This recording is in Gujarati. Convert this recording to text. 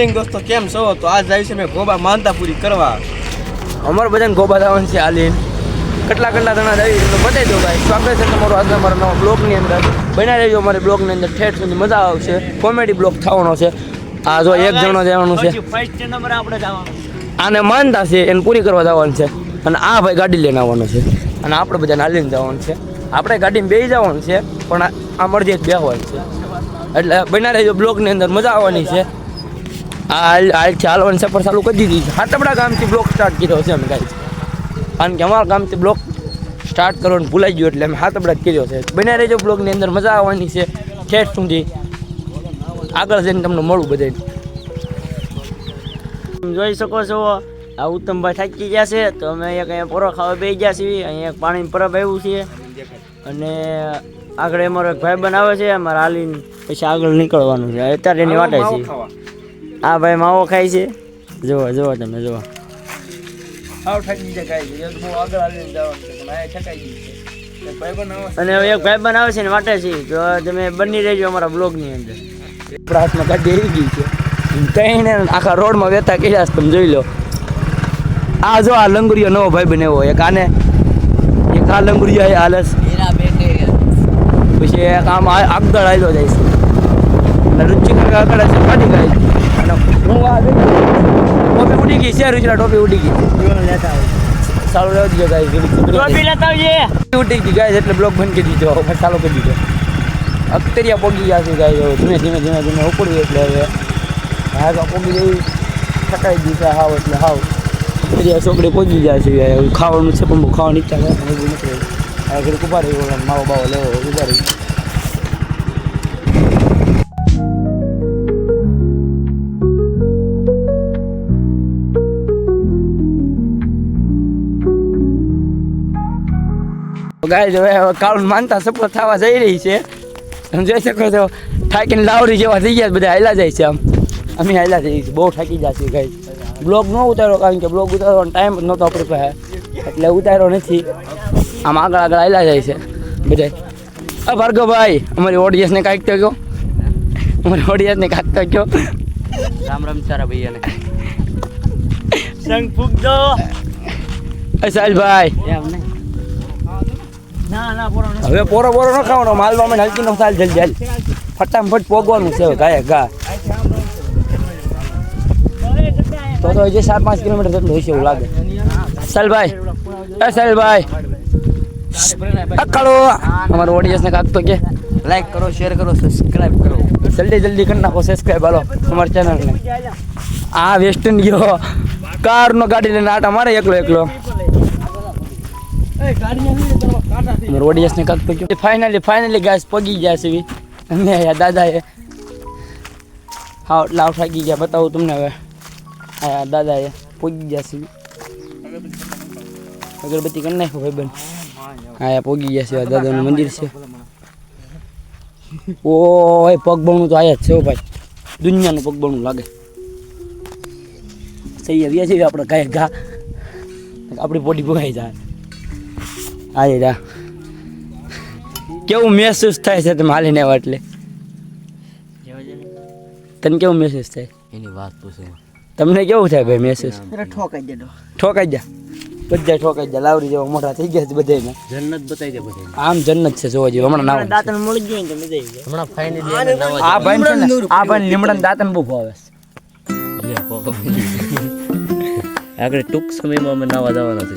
મોર્નિંગ દોસ્તો, કેમ છો? તો આજ જાય છે મેં ગોબા માનતા પૂરી કરવા. અમારે બધાને ગોબા જવાનું છે હાલીને. કેટલા જણા જાય તો બતાવી દો ભાઈ. સ્વાગત છે તમારું આજના મારા નવા બ્લોગની અંદર. બનાવી રહેજો અમારી બ્લોગની અંદર, ઠેઠ સુધી મજા આવશે. કોમેડી બ્લોગ થવાનો છે. આ જો એક જણો જવાનું છે, આને માનતા છે એને પૂરી કરવા જવાનું છે. અને આ ભાઈ ગાડી લઈને આવવાનો છે. અને આપણે બધાને હાલીને જવાનું છે. આપણે ગાડીમાં બેસી જવાનું છે, પણ આ મરજી બેસવાનું છે. એટલે બના રહેજો બ્લોગની અંદર, મજા આવવાની છે. હાલથી હાલવાની સફર ચાલુ કરી દીધી છે. હાટપડા ગામથી બ્લોગ સ્ટાર્ટ કર્યો છે અમે ગાઈસ, કારણ કે અમારા ગામથી બ્લોગ સ્ટાર્ટ કરવાનું ભૂલાઈ ગયું એટલે અમે હાટપડા જ કર્યો છે. બના રહેજો બ્લોગની અંદર, મજા આવવાની છે. ઠેઠ સુધી આગળ જઈને તમને મળું બધાને. તમે જોઈ શકો છો આ ઉત્તમભાઈ થાકી ગયા છે, તો અમે અહીંયા પોરો ખાવા બેસી ગયા છીએ. અહીંયા પાણીની પરબ આવ્યું છે અને આગળ અમારો એક ભાઈબંધ આવે છે, અમારે હાલીને પછી આગળ નીકળવાનું છે. અત્યારે એની વાટે છે. આ ભાઈ માવો ખાય છે, જુઓ તમે જુઓ. અને એક ભાઈબંધ આવે છે ને વાટે છે, તો તમે બની રહેજો અમારા બ્લોગની અંદર. હાથમાં ગાડી આવી ગઈ છે, કહીને આખા રોડમાં વેતા કર્યા છે, તમે જોઈ લો. આ જો આ લંગુરિયો નવો ભાઈ બને એવો, એક આને એક આ લંગુરિયો હાલસ, પછી એક આમ આગળ આવ્યો જાય છે અને રુચિ આગળ છે ફાટી ગઈ. અને હું આ ટોપી ઉડી ગઈ છે, રુચિલા ટોપી ઉડી ગઈ. સારું રહેવા દીધો ગાય, ઉડી ગઈ ગાય એટલે બ્લોક બંધ કરી દીધો, ચાલુ કરી દીધો. અખતરિયા પોગી ગયા છે ગાય, ધીમે ધીમે ઉપડ્યું એટલે હવે હા તો પોગી જેવી ફટાઈ ગઈ છે હાવ, એટલે હાવ અખતરિયા છોકરી પોગી જાય છે. ખાવાનું છે પણ ખાવાની ઈચ્છા નથી આ ઘરે ઉભા રહી, માવો બાવો લેવો ઉભા રહી. ગાય હવે કાળું માનતા સફળ થવા જઈ રહી છે. તમે જોઈ શકો છો થાકીને લાવરી જેવા થઈ ગયા, બધા હાલ્યા જાય છે. અમે હાલ્યા જઈએ છીએ, બહુ થાકી જશે ગાય. બ્લોગ ન ઉતારો કારણ કે બ્લોગ ઉતારવાનો ટાઈમ જ નહોતો આપણી પાસે, એટલે ઉતાર્યો નથી. આમ આગળ હાલ્યા જાય છે બધા. ભાર્ગવભાઈ, અમારી ઓડિયન્સને કાંઈક તો કહો, અમારી ઓડિયન્સને કાંઈક તો કહો. રામ રામ સારા ભૈયાને સંગ ફૂગદો. સાહેલભાઈ હવે પોરો ન ખાવાનો, માલવામાં હલકી નો સાલ જલ્દી ફટાફટ પોગવાનું છે ગાય ગા. તો હજી 4-5 કિલોમીટર જેટલું હશે એવું લાગે. સાહેલભાઈ, સાહેલભાઈ અકાળો અમારા ઓડિયન્સને કાંક તો કે લાઈક કરો, શેર કરો, સબસ્ક્રાઈબ કરો. જલ્દી કરી નાખો સબસ્ક્રાઈબ હાલો અમારી ચેનલને. આ વેસ્ટર્ન ગયો કારનો ગાડી લઈને આટા મારે એકલો. અમારા ઓડિયન્સને કાંક તો કે ફાઇનલી ગાય પગી ગયા છે અને દાદાએ હા લાવ થાકી ગયા. બતાવું તમને હવે. હા દાદાએ પગી ગયા છે, અગરબત્તી કરી નાખો ભાઈ બંધ. હા પગી ગયા છે, દાદાનું મંદિર છે. ઓય પગબણું તો આયા જ છે ભાઈ, દુનિયાનું પગબણું લાગે. સહી આવ્યા છે આપણે ગાય ઘા, આપણી બોડી ભગાઈ જાય. આજે જા કેવું મહેસૂસ થાય છે તમે હાલીને આવ્યા એટલે? તને કેવું મહેસૂસ થાય એની વાત પૂછો. તમને કેવું થાય ભાઈ મહેસૂસ? ઠોકાઈ જા બધા ઠોકાઈ જા. લાવરી જેવા મોટા થઈ ગયા છે બધાને. જન્નત બતાવી દે બધાને. આમ જન્નત છે, જોવા જેવું. હમણાં નાવ દાંતન મળી જાય તો મજા આવી જાય. હમણાં ફાઇનલી આ ભાઈ છે ને, આ ભાઈ લીમડાના દાંતન બહુ ભાવે છે. આગળ ટૂંક સમયમાં અમે નાવા જવાના છે.